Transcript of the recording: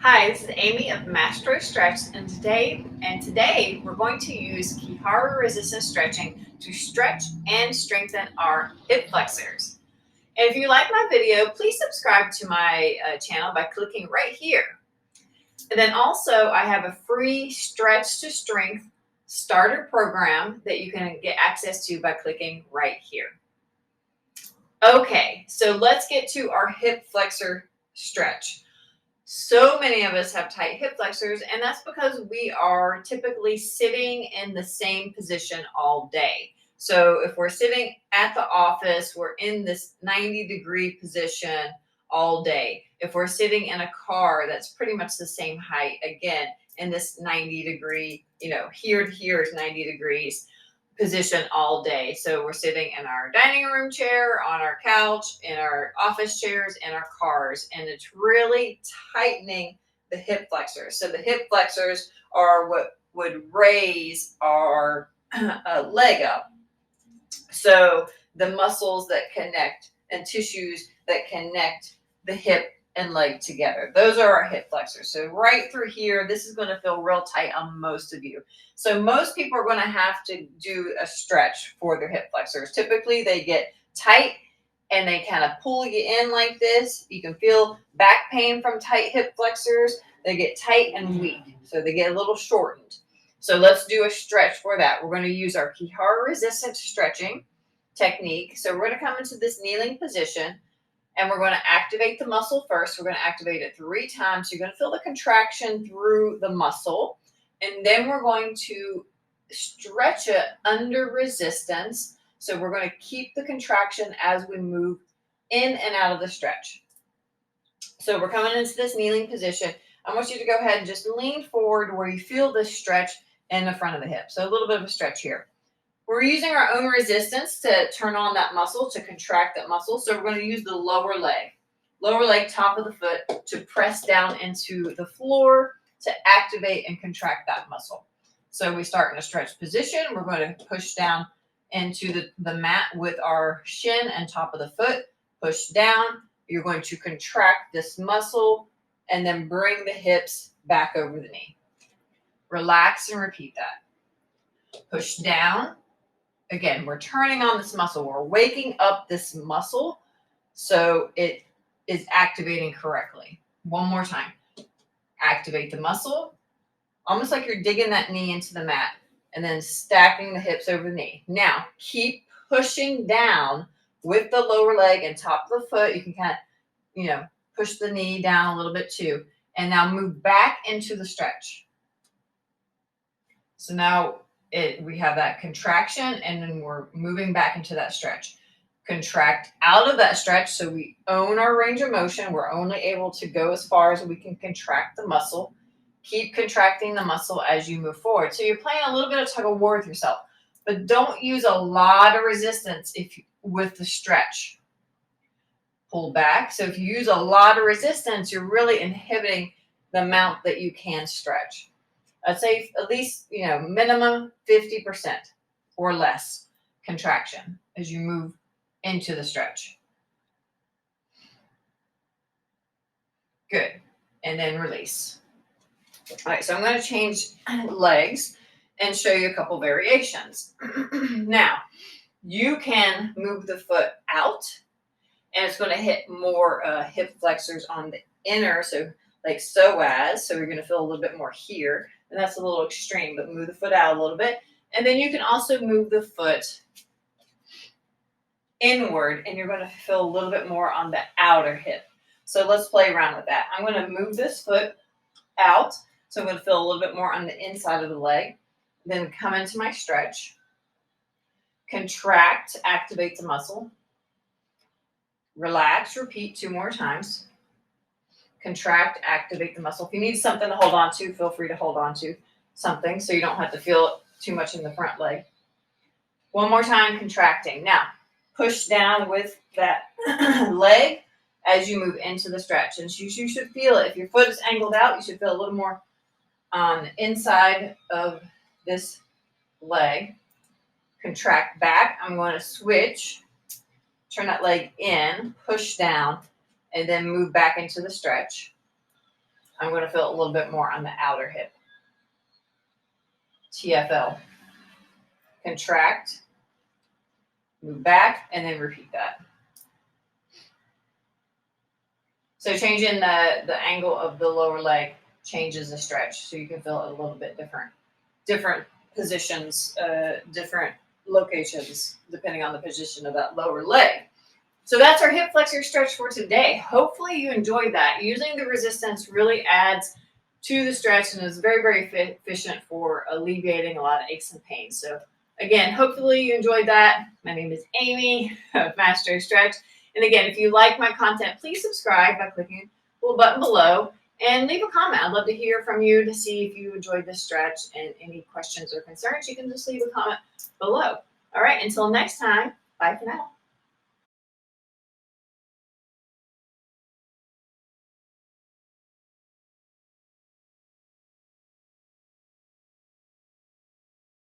Hi, this is Amy of Mastro Stretch, and today we're going to use Ki-Hara resistance stretching to stretch and strengthen our hip flexors. And if you like my video, please subscribe to my channel by clicking right here. And then also I have a free stretch to strength starter program that you can get access to by clicking right here. Okay, so let's get to our hip flexor stretch. So many of us have tight hip flexors, and that's because we are typically sitting in the same position all day. So if we're sitting at the office, we're in this 90-degree position all day. If we're sitting in a car, that's pretty much the same height, again, in this 90-degree, here to here is 90 degrees position all day. So we're sitting in our dining room chair, on our couch, in our office chairs, in our cars, and it's really tightening the hip flexors. So the hip flexors are what would raise our leg up. So the muscles that connect and tissues that connect the hip and leg together. Those are our hip flexors. So right through here, this is going to feel real tight on most of you. So most people are going to have to do a stretch for their hip flexors. Typically they get tight and they kind of pull you in like this. You can feel back pain from tight hip flexors. They get tight and weak, so they get a little shortened. So let's do a stretch for that. We're going to use our Ki-Hara resistance stretching technique. So we're going to come into this kneeling position. And we're going to activate the muscle first. We're going to activate it 3 times. You're going to feel the contraction through the muscle. And then we're going to stretch it under resistance. So we're going to keep the contraction as we move in and out of the stretch. So we're coming into this kneeling position. I want you to go ahead and just lean forward where you feel this stretch in the front of the hip. So a little bit of a stretch here. We're using our own resistance to turn on that muscle, to contract that muscle. So we're going to use the lower leg, top of the foot, to press down into the floor to activate and contract that muscle. So we start in a stretch position. We're going to push down into the mat with our shin and top of the foot. Push down. You're going to contract this muscle and then bring the hips back over the knee. Relax and repeat that. Push down. Again, we're turning on this muscle. We're waking up this muscle so it is activating correctly. One more time. Activate the muscle, almost like you're digging that knee into the mat and then stacking the hips over the knee. Now, keep pushing down with the lower leg and top of the foot. You can kind of, push the knee down a little bit too. And now move back into the stretch. So now we have that contraction, and then we're moving back into that stretch. Contract out of that stretch so we own our range of motion. We're only able to go as far as we can contract the muscle. Keep contracting the muscle as you move forward. So you're playing a little bit of tug of war with yourself, but don't use a lot of resistance with the stretch. Pull back. So if you use a lot of resistance, you're really inhibiting the amount that you can stretch. I'd say at least, minimum 50% or less contraction as you move into the stretch. Good. And then release. All right, so I'm going to change legs and show you a couple variations. Now, you can move the foot out, and it's going to hit more hip flexors on the inner, so like psoas. So you're going to feel a little bit more here. And that's a little extreme, but move the foot out a little bit. And then you can also move the foot inward, and you're going to feel a little bit more on the outer hip. So let's play around with that. I'm going to move this foot out. So I'm going to feel a little bit more on the inside of the leg. Then come into my stretch. Contract, activate the muscle. Relax, repeat 2 more times. Contract, activate the muscle. If you need something to hold on to, feel free to hold on to something so you don't have to feel it too much in the front leg. One more time, contracting. Now, push down with that leg as you move into the stretch. And you should feel it. If your foot is angled out, you should feel a little more on the inside of this leg. Contract back. I'm going to switch. Turn that leg in, push down, and then move back into the stretch. I'm going to feel a little bit more on the outer hip. TFL. Contract, move back, and then repeat that. So changing the angle of the lower leg changes the stretch, so you can feel it a little bit different positions, different locations, depending on the position of that lower leg. So that's our hip flexor stretch for today. Hopefully you enjoyed that. Using the resistance really adds to the stretch and is very, very efficient for alleviating a lot of aches and pains. So again, hopefully you enjoyed that. My name is Amy of MastroStretch. And again, if you like my content, please subscribe by clicking the little button below and leave a comment. I'd love to hear from you to see if you enjoyed this stretch, and any questions or concerns, you can just leave a comment below. All right, until next time, bye for now.